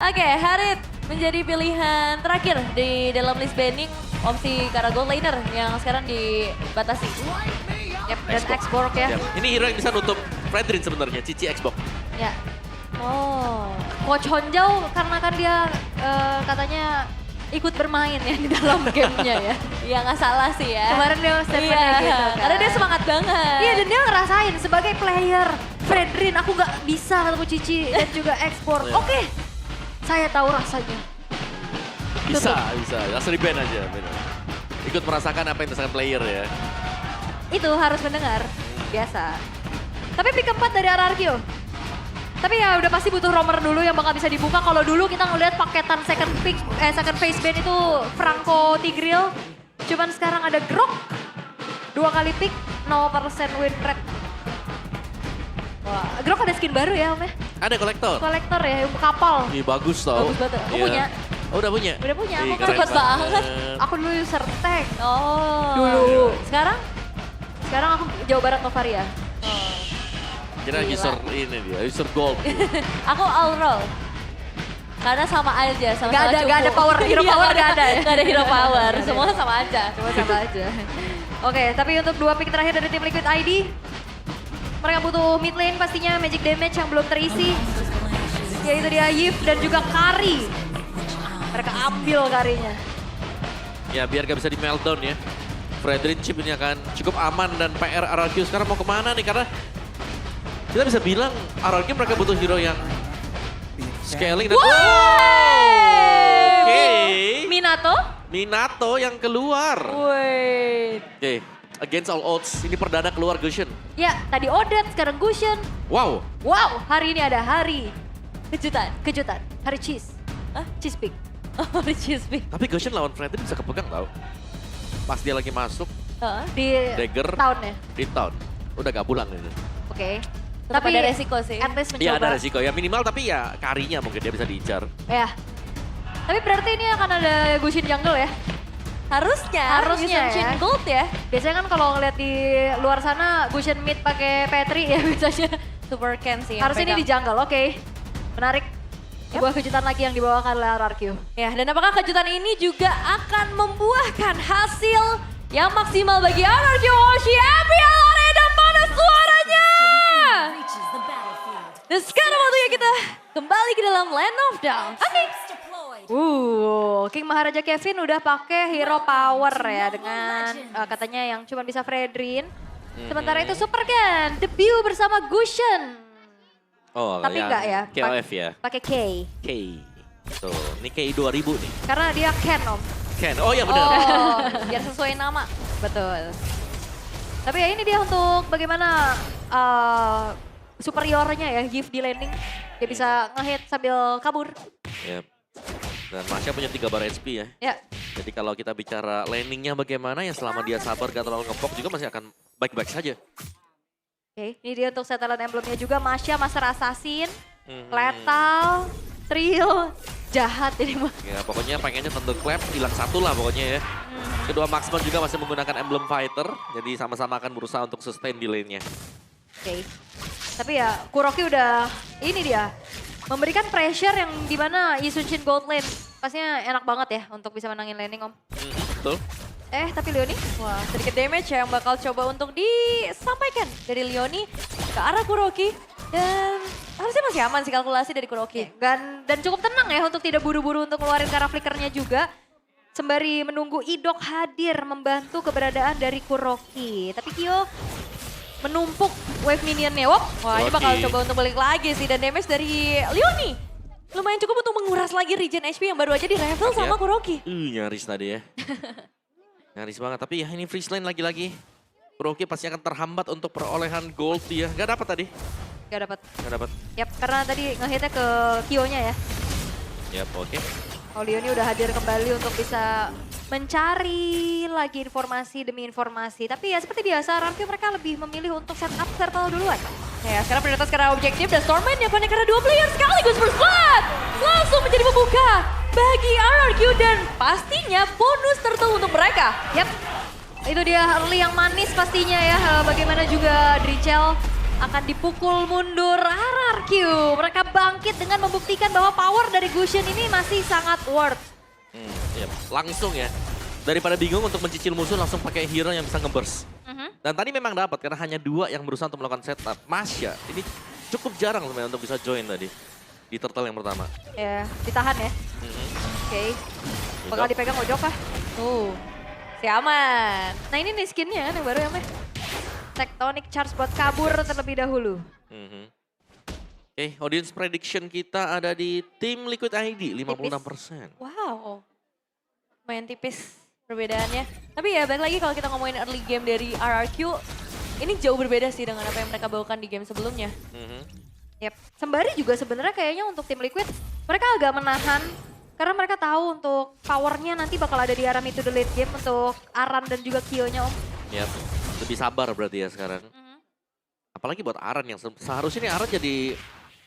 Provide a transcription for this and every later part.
Oke, Harit menjadi pilihan terakhir di dalam list banning opsi Kara Gold Laner yang sekarang dibatasi. Yep, dan Xborg ya. Yap. Ini hero yang bisa nutup Fredrin sebenarnya, Cici Xbox. Ya. Oh, Coach Honjau karena kan dia katanya ikut bermain ya di dalam gamenya ya. Iya nggak salah sih ya. Kemarin dia statementnya Iya, gitu kan. karena dia semangat banget. Iya dan dia ngerasain sebagai player Fredrin aku nggak bisa ketemu Cici dan juga ekspor. Iya. Oke, saya tahu rasanya. Bisa. Langsung di ban aja. Bener. Ikut merasakan apa yang dirasakan player ya. Itu harus mendengar, biasa. Tapi pick keempat dari RRQ. Tapi ya udah pasti butuh romer dulu yang bakal bisa dibuka. Kalau dulu kita ngeliat paketan second phase ban itu Franco Tigreal. Cuman sekarang ada Grok. 2 kali pick, 0% win rate. Wah, Grok ada skin baru ya Om ya? Ada kolektor. Kolektor ya, kapal. Ih, bagus tau. Bagus banget. Aku Iya. punya. Oh udah punya? Udah punya, Ih, aku keren cepet banget. Aku dulu user tank. Oh. Dulu. Sekarang Sekarang aku Jawa Barat Novaria. Kira Gila. user ini dia, user gold. aku all roll. Karena sama aja, sama-sama Gak ada cukup. power, hero Iya, power gak ada ya? Gak ada hero power, Nggak ada. semua sama aja. Cuma sama aja. Oke, tapi untuk 2 pick terakhir dari tim Liquid ID, mereka butuh mid lane pastinya magic damage yang belum terisi. Yaitu dia Yif dan juga Kari. Mereka ambil Karinya. Ya biar gak bisa di meltdown ya. Fredrin chip ini akan cukup aman dan PR RRQ sekarang mau kemana nih karena kita bisa bilang RRQ mereka butuh hero yang scaling dan Oke. Minato. Minato yang keluar. Wait. Oke, against all odds ini perdana keluar Gushen. Ya, tadi Odet, sekarang Gushen. Wow, Wow, hari ini ada hari Kejutan. kejutan. Hari cheese. Hah? Cheese pick. Oh, cheese pick. tapi Gushen lawan Fredrin bisa kepegang tau. Pas dia lagi masuk Heeh. Di Dagger tahunnya. di town. Udah gak pulang ini. Oke. Tetap ada resiko sih. At least Iya mencoba. ada resiko ya minimal tapi ya karinya mungkin dia bisa diincar. Ya. Tapi berarti ini akan ada Gushin Jungle ya? Harusnya Harusnya Yusuf Shin ya. Gold ya. Biasanya kan kalau ngeliat di luar sana Gushin mid pakai Petri ya biasanya. Super Ken sih yang Harusnya ini di pegang. jungle, oke. Menarik. Sebuah kejutan lagi yang dibawakan oleh RRQ. Ya, dan apakah kejutan ini juga akan membuahkan hasil yang maksimal bagi RRQ Champion dan mana suaranya? Dan sekarang waktunya kita kembali ke dalam Land of Dawn. Oke. King Maharaja Kevin udah pakai hero power ya dengan katanya yang cuma bisa Fredrin. Sementara itu Super Ken debut bersama Gushen. Oh, Tapi yang enggak ya? KOF ya. Pakai K. K. Tuh, ini K 2000 nih. Karena dia Ken Om. Ken. Oh iya benar. Oh, biar sesuai nama. Betul. Tapi ya ini dia untuk bagaimana superiornya ya Yif di landing. Dia bisa nge-hit sambil kabur. Yap. Dan Masya punya 3 bar HP ya. Ya. Jadi kalau kita bicara landingnya bagaimana ya selama dia sabar gak terlalu ngepok juga masih akan baik-baik saja. Oke, ini dia untuk setelan emblemnya juga. Masya, Master Assassin, Mhm. Lethal, Trill, jahat ini mah. Ya pokoknya pengennya Thunderclap hilang satu lah pokoknya ya. Kedua Marksman juga masih menggunakan emblem fighter. Jadi sama-sama akan berusaha untuk sustain di lane-nya. Oke. Tapi ya Kuroki udah ini dia. Memberikan pressure yang dimana Yisun Shin Gold Lane. Pastinya enak banget ya untuk bisa menangin laning Om. Betul. Tapi Leoni? Wah, sedikit damage yang bakal coba untuk disampaikan dari Leoni ke arah Kuroki. Dan harusnya masih aman sih kalkulasi dari Kuroki. Dan cukup tenang ya untuk tidak buru-buru untuk keluarin Kara Flickernya juga. Sembari menunggu Idok hadir membantu keberadaan dari Kuroki. Tapi Kyo menumpuk wave minionnya. Wah, ini bakal Kuroki. coba untuk balik lagi sih. Dan damage dari Leoni lumayan cukup untuk menguras lagi regen HP yang baru aja di level sama Ya. Kuroki. Nyaris tadi ya. Nyaris banget. Tapi ya ini freeze lane lagi-lagi. Kuroki pasti akan terhambat untuk perolehan gold dia. Gak dapat tadi. Gak dapat. Gak dapat. Yap, karena tadi ngehitnya ke Kyo-nya ya. Yap, oke. Oh, Leoni udah hadir kembali untuk bisa mencari lagi informasi demi informasi. Tapi ya seperti biasa, RRQ mereka lebih memilih untuk setup turtle duluan. Ya, sekarang prioritas karena objektif dan Stormman yang connect karena 2 player sekaligus first blood. Langsung menjadi pembuka bagi RRQ dan pastinya bonus turtle untuk mereka. Yap, itu dia early yang manis pastinya ya. Bagaimana juga Drichel akan dipukul mundur RRQ. Mereka bangkit dengan membuktikan bahwa power dari Gusion ini masih sangat worth. Iya, langsung ya. Daripada bingung untuk mencicil musuh langsung pakai hero yang bisa nge-burst. Dan tadi memang dapat karena hanya 2 yang berusaha untuk melakukan setup. Masya, ini cukup jarang sebenarnya untuk bisa join tadi. Di turtle yang pertama. Ya, ditahan ya. Oke. Bakal dipegang Ojok kah? Si aman. Nah ini nih skinnya kan yang baru ya Meh. Tectonic Charge buat kabur terlebih dahulu. Oke, audience prediction kita ada di tim Liquid ID 56%. Wow. Main tipis perbedaannya. Tapi ya balik lagi kalau kita ngomongin early game dari RRQ, ini jauh berbeda sih dengan apa yang mereka bawakan di game sebelumnya. Yep. Sembari juga sebenarnya kayaknya untuk tim Liquid, mereka agak menahan. Karena mereka tahu untuk powernya nanti bakal ada di arah mid to the late game untuk Aran dan juga Kyo-nya Om. Yap, lebih sabar berarti ya sekarang. Apalagi buat Aran yang seharusnya nih Aran jadi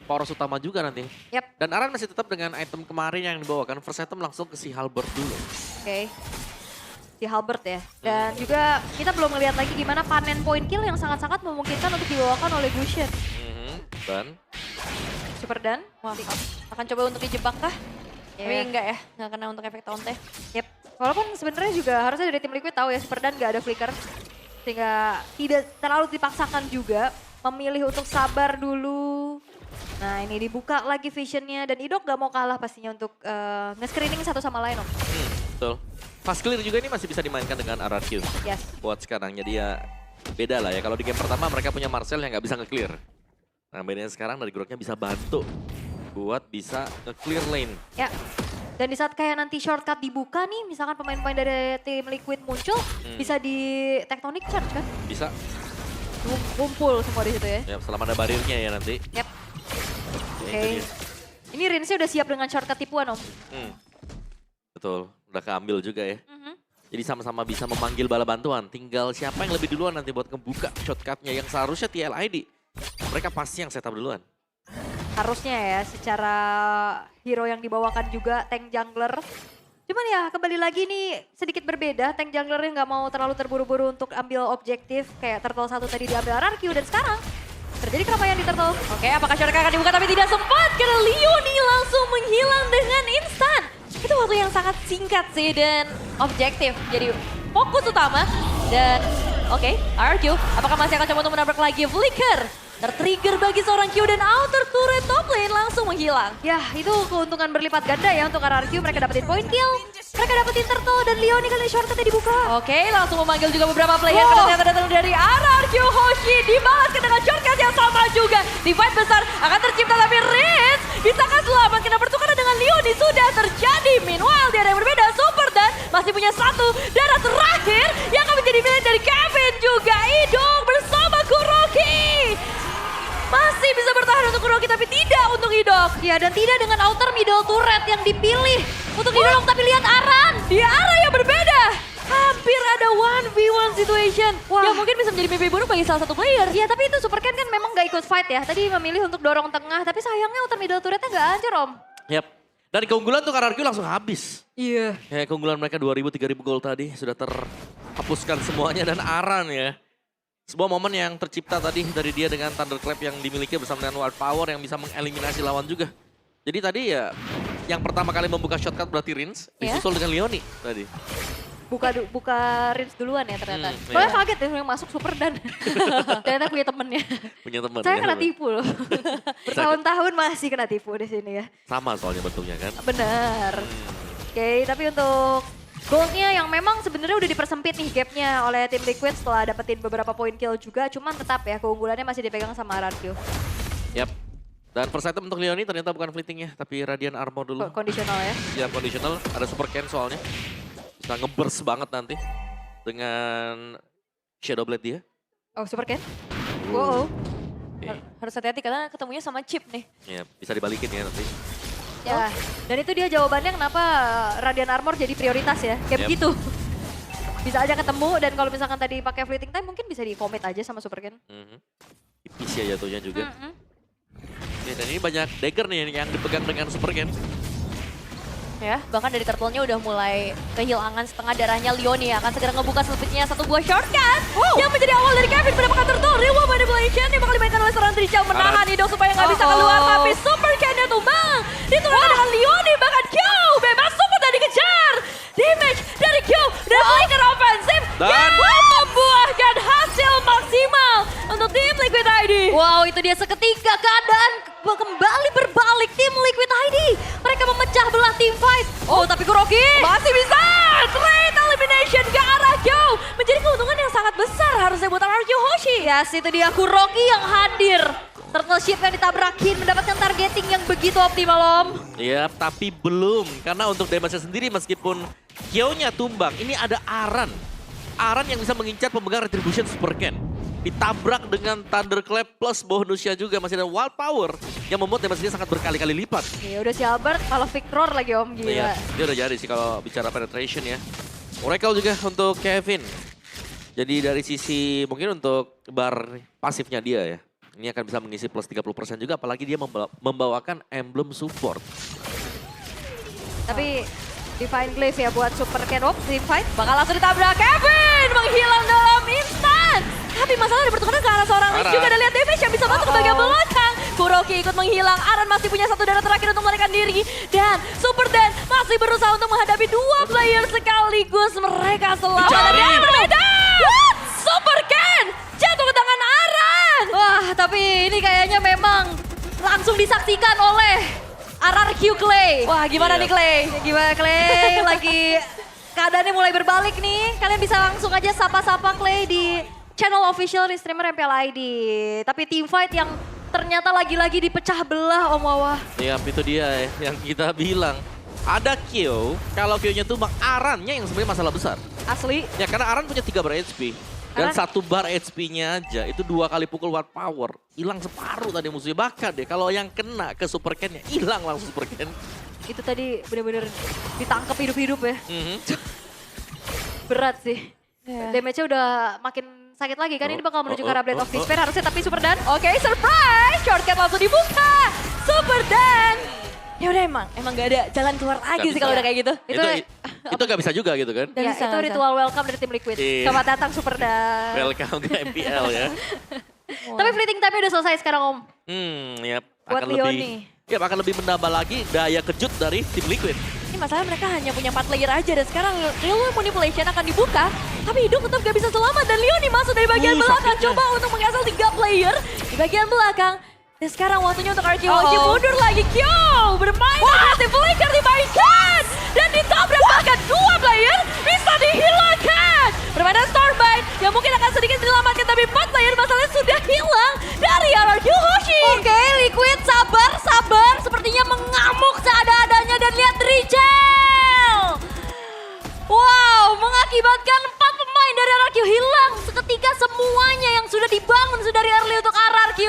poros utama juga nanti. Yap. Dan Aran masih tetap dengan item kemarin yang dibawakan. First item langsung ke si Halberd dulu. Oke. Si Halberd ya. Dan juga kita belum melihat lagi gimana panen point kill yang sangat-sangat memungkinkan untuk dibawakan oleh Gusion. Dan Super Dan. Wah, akan coba untuk dijebak kah? Tapi enggak ya, enggak kena untuk efek taunt. Yep. Walaupun sebenarnya juga harusnya dari tim Liquid tahu ya Super Dan nggak ada flicker. Sehingga tidak terlalu dipaksakan juga. Memilih untuk sabar dulu. Nah ini dibuka lagi visionnya dan Idok nggak mau kalah pastinya untuk nge-screening satu sama lain Om. betul. Fast clear juga ini masih bisa dimainkan dengan RRQ. Yes. Buat sekarang jadi ya beda lah ya. Kalau di game pertama mereka punya Marcel yang nggak bisa nge-clear. Nah bedanya sekarang dari Groknya bisa bantu buat bisa nge-clear lane. Ya. Dan di saat kayak nanti shortcut dibuka nih, misalkan pemain-pemain dari tim Liquid muncul, bisa di Tectonic Charge kan? Bisa. Kumpul semua di situ ya. Ya, selama ada barirnya ya nanti. Yap. Ya, Oke. itu dia. Ini Rinsnya udah siap dengan shortcut tipuan Om. Betul, udah keambil juga ya. Jadi sama-sama bisa memanggil bala bantuan. Tinggal siapa yang lebih duluan nanti buat ngebuka shortcutnya yang seharusnya TLID. Mereka pasti yang setup duluan. Harusnya ya, secara hero yang dibawakan juga tank jungler. Cuman ya kembali lagi nih sedikit berbeda, tank junglernya nggak mau terlalu terburu-buru untuk ambil objektif. Kayak Turtle 1 tadi diambil RRQ dan sekarang terjadi keramaian di Turtle. Oke, apakah shortcut akan dibuka tapi tidak sempat karena Leoni langsung menghilang dengan instan. Itu waktu yang sangat singkat sih dan objektif. Jadi fokus utama dan oke, RRQ apakah masih akan coba untuk menabrak lagi Flicker? Tertrigger bagi seorang Q dan outer turret top lane langsung menghilang. Ya itu keuntungan berlipat ganda ya untuk RRQ. Mereka dapetin point kill, mereka dapetin Turtle dan Leoni kali shortcutnya dibuka. Oke, langsung memanggil juga beberapa player karena ternyata datang dari RRQ. Hoshi dibalaskan dengan shortcut yang sama juga. Divide besar akan tercipta tapi Riz bisakah selamat karena pertukaran dengan Leoni sudah terjadi. Meanwhile di area yang berbeda Super Dan masih punya satu darah terakhir yang akan menjadi milik dari Kevin juga. Idong bersama Kuroki. Masih bisa bertahan untuk Kuroki tapi tidak untuk Idok. Ya dan tidak dengan outer middle turret yang dipilih untuk didorong. Tapi lihat Aran Di arah yang berbeda. Hampir ada 1v1 situation. Wah. Yang mungkin bisa menjadi mimpi buruk bagi salah satu player. Ya tapi itu Super Ken kan memang gak ikut fight ya. Tadi memilih untuk dorong tengah tapi sayangnya outer middle turretnya gak hancur Om. Yap. Dan keunggulan tuh RRQ langsung habis. Iya. Ya keunggulan mereka 2000-3000 gol tadi sudah terhapuskan semuanya dan Aran ya. Sebuah momen yang tercipta tadi dari dia dengan Thunderclap yang dimiliki bersama dengan Wild Power yang bisa mengeliminasi lawan juga. Jadi tadi ya yang pertama kali membuka shortcut berarti Rins, disusul dengan Leoni tadi. Buka Rins duluan ya ternyata. Iya. Soalnya kaget ya yang masuk Super Dan. Ternyata punya temennya. Punya teman. Saya ya, kena teman. tipu loh. Bertahun-tahun masih kena tipu di sini ya. Sama soalnya bentuknya kan. Benar. Oke, tapi untuk goldnya yang memang sebenarnya udah dipersempit nih gapnya oleh tim Liquid setelah dapetin beberapa point kill juga. Cuman tetap ya keunggulannya masih dipegang sama RRQ. Yap. Dan first item untuk Leoni ternyata bukan fleetingnya tapi Radiant Armor dulu. Kondisional ya. Ya conditional, ada super can soalnya. Bisa nge-burst banget nanti dengan Shadow Blade dia. Oh Super Ken. Wow. Oke. Harus hati-hati karena ketemunya sama Chip nih. Ya, bisa dibalikin ya nanti. Ya, dan itu dia jawabannya kenapa Radiant Armor jadi prioritas ya. Kayak Yep. begitu. Bisa aja ketemu dan kalau misalkan tadi pakai fleeting time mungkin bisa di-commit aja sama Super Ken. Tipis ya jatuhnya juga. Ya, dan ini banyak dagger nih yang dipegang dengan super can. ya. Bahkan dari turtle-nya udah mulai kehilangan setengah darahnya. Leoni akan segera ngebuka selanjutnya satu buah shortcut. Yang menjadi awal dari Kevin mendapatkan turtle. Real manipulation yang bakal dimainkan oleh seorang Drichel. Menahan Idol supaya nggak bisa keluar. Tapi Super Ken-nya tumbang. Diturunkan dengan Leoni. Bahkan Q bebas super dan dikejar. Damage dari Q. Dan flicker ofensif. Dan membuahkan hasil maksimal untuk tim Liquid ID. Wow, itu dia seketika keadaan kembali berbalik tim Liquid ID. Mereka memecah belah tim fight. Oh, tapi Kuroki Masih bisa. Straight elimination ke arah Q. Menjadi keuntungan yang sangat besar harusnya buat RRQ Hoshi. Yes, itu dia Kuroki yang hadir. Turtle ship yang ditabrakin mendapatkan targeting yang begitu optimal, Om. ya, tapi belum. Karena untuk damage sendiri meskipun Kyo-nya tumbang, ini ada Aran. Aran yang bisa mengincar pemegang Retribution Super Ken. Ditabrak dengan Thunderclap plus bonusnya juga. Masih ada Wild Power yang membuat damage-nya sangat berkali-kali lipat. Ya udah si Albert malah Victor lagi, Om. Gila. Iya, dia udah jadi sih kalau bicara penetration ya. Oracle juga untuk Kevin. Jadi dari sisi mungkin untuk bar pasifnya dia ya. Ini akan bisa mengisi plus 30% juga, apalagi dia membawakan emblem support. Tapi Divine Glaive ya buat Super Ken. Oh, team fight. Bakal langsung ditabrak Kevin. Menghilang dalam instan. Tapi masalah dipertukarkan ke arah seorang Lich juga. Dan lihat damage yang bisa masuk ke bagian belakang. Kuroki ikut menghilang. Aran masih punya satu darah terakhir untuk melarikan diri. Dan Super Dan masih berusaha untuk menghadapi dua player sekaligus. Mereka selamat. Dan berbeda. Super Ken jatuh ke tangan Aran. Wah, tapi ini kayaknya memang langsung disaksikan oleh RRQ Clay. Wah, gimana nih Clay? Gimana Clay? Lagi keadaannya mulai berbalik nih. Kalian bisa langsung aja sapa-sapa Clay di channel official di streamer MPL ID. Tapi team fight yang ternyata lagi-lagi dipecah belah, Om Wawa. Ya, itu dia ya, yang kita bilang. Ada Kyo, kalau Kyo-nya tumbang, Arannya yang sebenarnya masalah besar. Asli. Ya karena Aran punya 3 bar HP. Dan Aran- 1 bar HP-nya aja itu 2 kali pukul Wild Power. Hilang separuh tadi musuhnya. Bahkan deh kalau yang kena ke Super Ken-nya hilang langsung Super Ken. Itu tadi bener-bener ditangkap hidup-hidup ya. Mhm. Berat sih. Iya. Damage-nya udah makin sakit lagi kan. Ini bakal menuju ke arah Blade of Despair harusnya, tapi Super Dan. Oke, surprise! Shortcut langsung dibuka. Super Dan. Ya udah emang gak ada jalan keluar lagi Gak sih kalau bisa. udah kayak gitu. Itu gak bisa juga gitu kan. Nggak Ya, bisa, itu nggak bisa. ritual welcome dari tim Liquid. Iya. Selamat datang Super Dan. Welcome ke MPL ya. Tapi fleeting time udah selesai sekarang, Om. Ya Buat akan Leoni. akan lebih menambah lagi daya kejut dari tim Liquid. Ini masalah mereka hanya punya 4 player aja dan sekarang real manipulation akan dibuka. Tapi Hidup tetap gak bisa selamat dan Leoni masuk dari bagian belakang. sakitnya. Coba untuk menghasil 3 player di bagian belakang. Dan sekarang waktunya untuk RRQ Hoshi mundur lagi. Kyo bermain agresif, flicker dimainkan. Dan ditabrak bahkan 2 player bisa dihilangkan. Permainan Stormbind yang mungkin akan sedikit diselamatkan. Tapi 4 player masalahnya sudah hilang dari RRQ Hoshi. Oke, Liquid sabar. Sepertinya mengamuk seada-adanya dan lihat Drichel. Wow, mengakibatkan 4 pemain dari RRQ hilang. Seketika semuanya yang sudah dibangun sudah dari early untuk RRQ.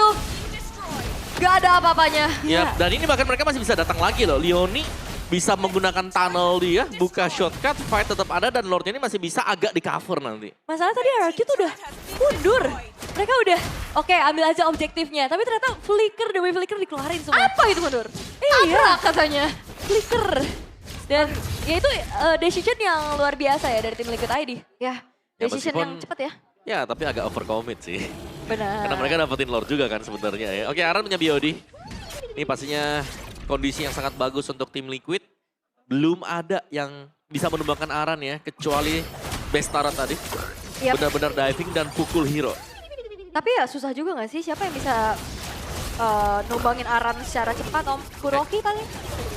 Gak ada apa-apanya. Ya, dan ini bahkan mereka masih bisa datang lagi loh. Leoni bisa menggunakan tunnel dia, buka shortcut, fight tetap ada dan Lordnya ini masih bisa agak di cover nanti. Masalah tadi RRQ tuh udah mundur. Mereka udah, oke ambil aja objektifnya. Tapi ternyata flicker, demi flicker dikeluarin semua. Apa itu mundur? Iya, Tabrak katanya. flicker. Dan ya itu decision yang luar biasa ya dari tim Liquid ID. Ya, Ya, decision meskipun- yang cepat ya. Ya, tapi agak overcommit sih. Benar. Karena mereka dapetin Lord juga kan sebenarnya ya. Oke, Aran punya BOD. Ini pastinya kondisi yang sangat bagus untuk tim Liquid. Belum ada yang bisa menumbangkan Aran ya, kecuali Bestara tadi. Yap. Benar-benar diving dan pukul hero. Tapi ya susah juga gak sih? Siapa yang bisa numbangin Aran secara cepat, Om? Kuroki paling?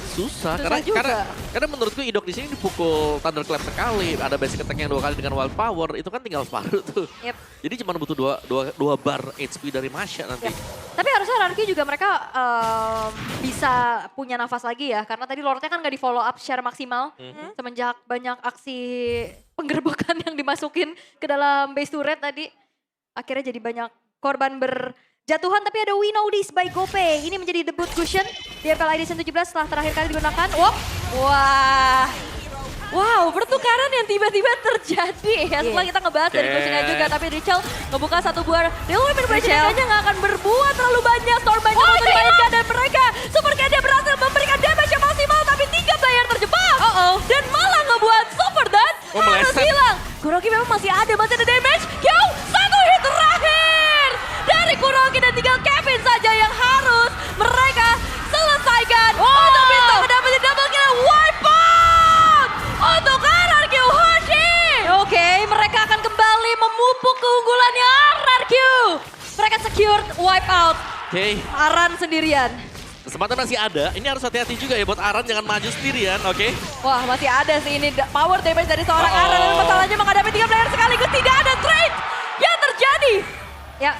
Susah, Susah juga. karena menurutku Idok di sini dipukul Thunderclap sekali, ada basic attack yang 2 kali dengan Wild Power, itu kan tinggal separuh tuh. Yep. Jadi cuma butuh dua bar HP dari Masya nanti. Yep. Tapi harusnya RRQ juga mereka bisa punya nafas lagi ya. Karena tadi Lordnya kan gak di follow up secara maksimal. Semenjak banyak aksi penggerbekan yang dimasukin ke dalam base turret tadi. Akhirnya jadi banyak korban berjatuhan. Tapi ada We Know This by Gopay. Ini menjadi debut cushion di MPL ID 17 setelah terakhir kali digunakan. Wah. Wow, pertukaran yang tiba-tiba terjadi ya. Setelah kita ngebahas dari Oke. closingnya juga. Tapi Drichel ngebuka satu buah real manipulation Drichel. aja nggak akan berbuat terlalu banyak. Stormbind untuk dimainkan dan mereka Super Ken dia berhasil memberikan damage yang maksimal. Tapi 3 player terjebak. Kuroki memang masih ada damage. Yo, satu hit terakhir dari Kuroki dan tinggal Kevin saja yang harus mereka selesaikan. Untuk bisa mendapatkan double kill wipe out untuk RRQ Hoshi. Oke, mereka akan kembali memupuk keunggulannya RRQ. Mereka secure wipe out. Oke, Aran sendirian. kesempatan masih ada. Ini harus hati-hati juga ya buat Aran, jangan maju sendirian, oke? Wah, masih ada sih ini power damage dari seorang Aran. Dan masalahnya menghadapi 3 player sekaligus tidak ada trade yang terjadi. Ya,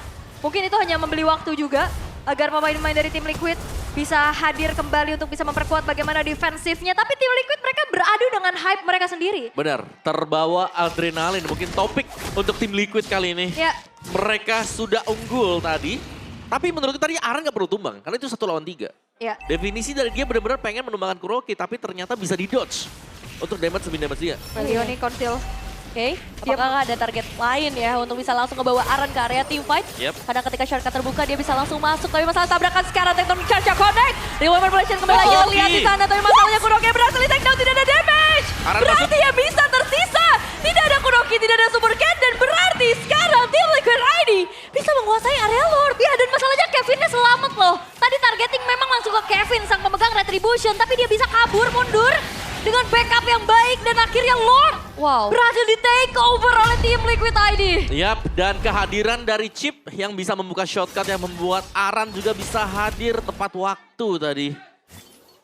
mungkin itu hanya membeli waktu juga agar pemain-pemain dari tim Liquid bisa hadir kembali untuk bisa memperkuat bagaimana defensifnya. Tapi tim Liquid mereka beradu dengan hype mereka sendiri. Benar, terbawa adrenalin. Mungkin topik untuk tim Liquid kali ini. Ya, Mereka sudah unggul tadi. Tapi menurutku tadi Aran gak perlu tumbang, karena itu 1 lawan 3. ya. Definisi dari dia benar-benar pengen menumbangkan Kuroki, tapi ternyata bisa di-dodge untuk damage dia. Leoni Conceal. Oke, apakah ada target lain ya untuk bisa langsung ngebawa Aran ke area team fight? Yep. Karena ketika shortcut terbuka dia bisa langsung masuk. Tapi masalah tabrakan sekarang Tectonic Charge connect. Rewind Manipulation kembali lagi Kuroki. terlihat di sana. Tapi masalahnya Kuroki berhasil di take down, tidak ada damage. Aran Berarti yang bisa tersisa. Tidak ada Kuroki, tidak ada Super Cat. Dan berarti sekarang tim Liquid ID bisa menguasai area Lord. Ya, dan masalahnya Kevinnya selamat loh. Tadi targeting memang langsung ke Kevin sang pemegang Retribution. Tapi dia bisa kabur mundur dengan backup yang baik. Dan akhirnya Lord Wow. berhasil di take over oleh tim Liquid ID. Yap, dan kehadiran dari Chip yang bisa membuka shortcut yang membuat Aran juga bisa hadir tepat waktu tadi.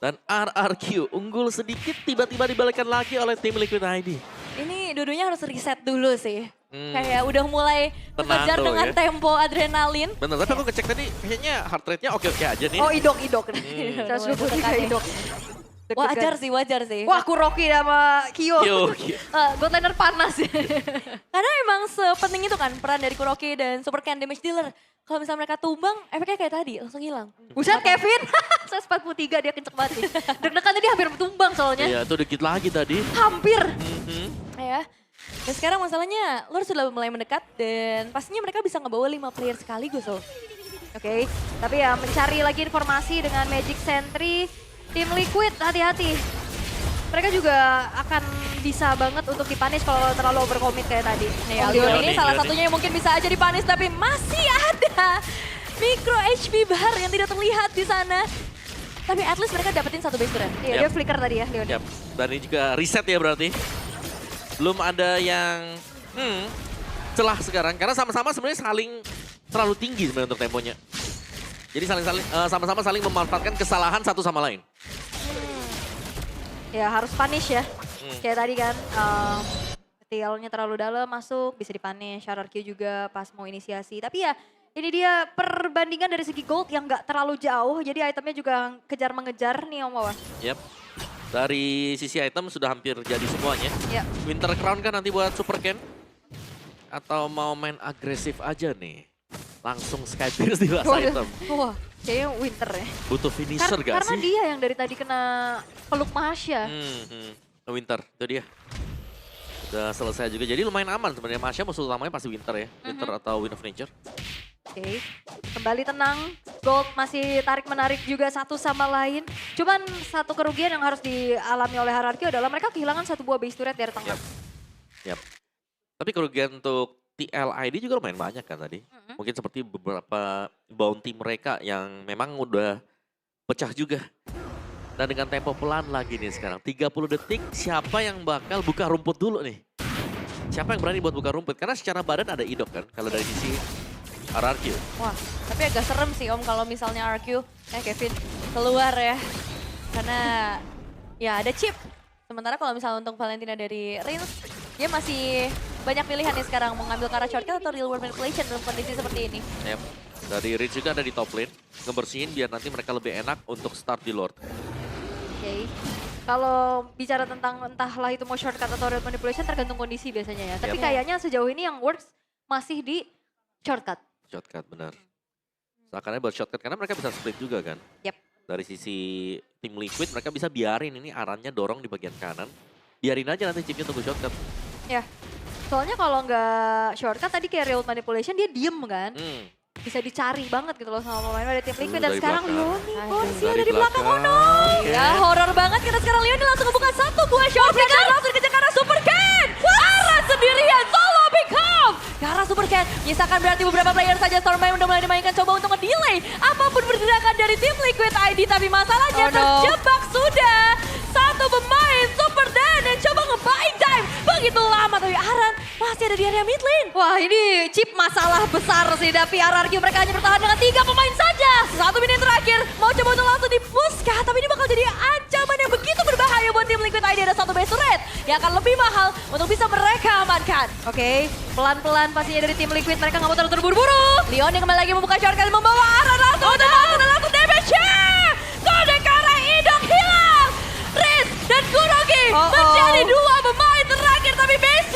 Dan RRQ unggul sedikit tiba-tiba dibalikkan lagi oleh tim Liquid ID. Ini dudunya harus reset dulu sih. Kayak udah mulai Tenang mengejar dulu dengan ya. tempo adrenalin. Bener, tapi aku ngecek tadi kayaknya heart rate-nya oke-oke aja nih. Oh, idok. Udah mulai 123 deg-degan. idok. Wajar sih, wajar sih. Wah, Kuroki sama Kyo. Kyo. God laner panas. Karena emang sepenting itu kan peran dari Kuroki dan Super Can Damage Dealer. Kalau misalnya mereka tumbang, efeknya kayak tadi, langsung hilang. Buset Kevin, 143 dia kenceng banget nih. Deg-degan tadi hampir tumbang soalnya. Iya, itu dikit lagi tadi. Hampir. Ya. Dan sekarang masalahnya, Lord sudah mulai mendekat dan pastinya mereka bisa ngebawa 5 player sekaligus loh. Oke, tapi ya mencari lagi informasi dengan Magic Sentry. Tim Liquid, hati-hati. Mereka juga akan bisa banget untuk dipanis kalau terlalu overcommit kayak tadi. Nih, Oh, Leon Leon ini salah nih. satunya yang mungkin bisa aja dipanis tapi masih ada micro HP bar yang tidak terlihat di sana. Tapi at least mereka dapetin satu base turret. Iya, Yap. dia flicker tadi ya, Leon. Yap, dan ini juga reset ya berarti. Belum ada yang celah sekarang, karena sama-sama sebenarnya saling terlalu tinggi sebenarnya untuk temponya. Jadi sama-sama saling memanfaatkan kesalahan satu sama lain. Ya harus punish ya. Kayak tadi kan, TL-nya terlalu dalam masuk, bisa dipunish. RRQ juga pas mau inisiasi. Tapi ya ini dia perbandingan dari segi gold yang nggak terlalu jauh. Jadi itemnya juga kejar-mengejar nih Om Wawa. Yap. Dari sisi item sudah hampir jadi semuanya. Ya. Winter Crown kan nanti buat Super Ken. Atau mau main agresif aja nih. Langsung Skypierce di last item. Wah, kayaknya Winter ya. Butuh finisher gak Karena sih? dia yang dari tadi kena peluk Masya. Winter, itu dia. Udah selesai juga, jadi lumayan aman sebenarnya. Masya musuh utamanya pasti Winter ya. Winter atau Wind of Nature. Oke, kembali tenang. Gold masih tarik-menarik juga satu sama lain. Cuman satu kerugian yang harus dialami oleh RRQ adalah mereka kehilangan satu buah base turret dari tengah. Yap. Tapi kerugian untuk TLID juga lumayan banyak kan tadi. Mungkin seperti beberapa bounty mereka yang memang udah pecah juga. Dan dengan tempo pelan lagi nih sekarang. 30 detik, siapa yang bakal buka rumput dulu nih? Siapa yang berani buat buka rumput? Karena secara badan ada idok kan, kalau dari sisi RRQ. Wah, tapi agak serem sih Om kalau misalnya RQ, Kevin keluar ya. Karena ya ada chip. Sementara kalau misalnya untuk Valentina dari Rins, dia masih banyak pilihan nih sekarang mau ngambil ke arah shortcut atau real world manipulation dalam kondisi seperti ini. Yep. Dari Rich juga ada di top lane, ngebersihin biar nanti mereka lebih enak untuk start di Lord. Oke. Kalau bicara tentang entahlah itu mau shortcut atau real manipulation tergantung kondisi biasanya ya. Tapi Yep. kayaknya sejauh ini yang works masih di shortcut. Shortcut, benar. Seakannya buat shortcut, karena mereka bisa split juga kan. Yep. Dari sisi tim Liquid, mereka bisa biarin ini Arannya dorong di bagian kanan. Biarin aja nanti chipnya tunggu shortcut. Ya. Soalnya kalau nggak shortcut tadi kayak real manipulation dia diem kan. Bisa dicari banget gitu loh sama pemain dari tim Liquid. Dan Dari sekarang belakang. Leoni Aduh, Corsi dari ada di belakang. Oh no. Oke. Ya horor banget karena sekarang Leon langsung ngebuka satu buah shortcut dan langsung dikejar ke arah Super Ken. Aran sendirian Nyisakan berarti beberapa player saja. Stormline udah mulai dimainkan, coba untuk nge-delay apapun pergerakan dari tim Liquid ID. Tapi masalahnya terjebak sudah. Satu pemain Super Dan yang coba nge-buying time begitu lama. Tapi Aran masih ada di area mid lane. Wah ini chip masalah besar sih, tapi RRQ mereka hanya bertahan dengan 3 pemain saja. 1 menit terakhir, mau coba untuk langsung di-push kah? Tapi ini bakal jadi ancaman yang begitu berbahaya buat tim Liquid ID. Ada 1 base turret yang akan lebih mahal untuk bisa mereka amankan. Oke, pelan-pelan pastinya dari tim Liquid, mereka nggak mau terlalu terburu-buru. Leon yang kembali lagi membuka shortcut membawa Aran langsung. Langsung damage-nya. Kode ke arah Idok hilang. Riz dan Kurogi menjadi 2 pemain terakhir. Tapi base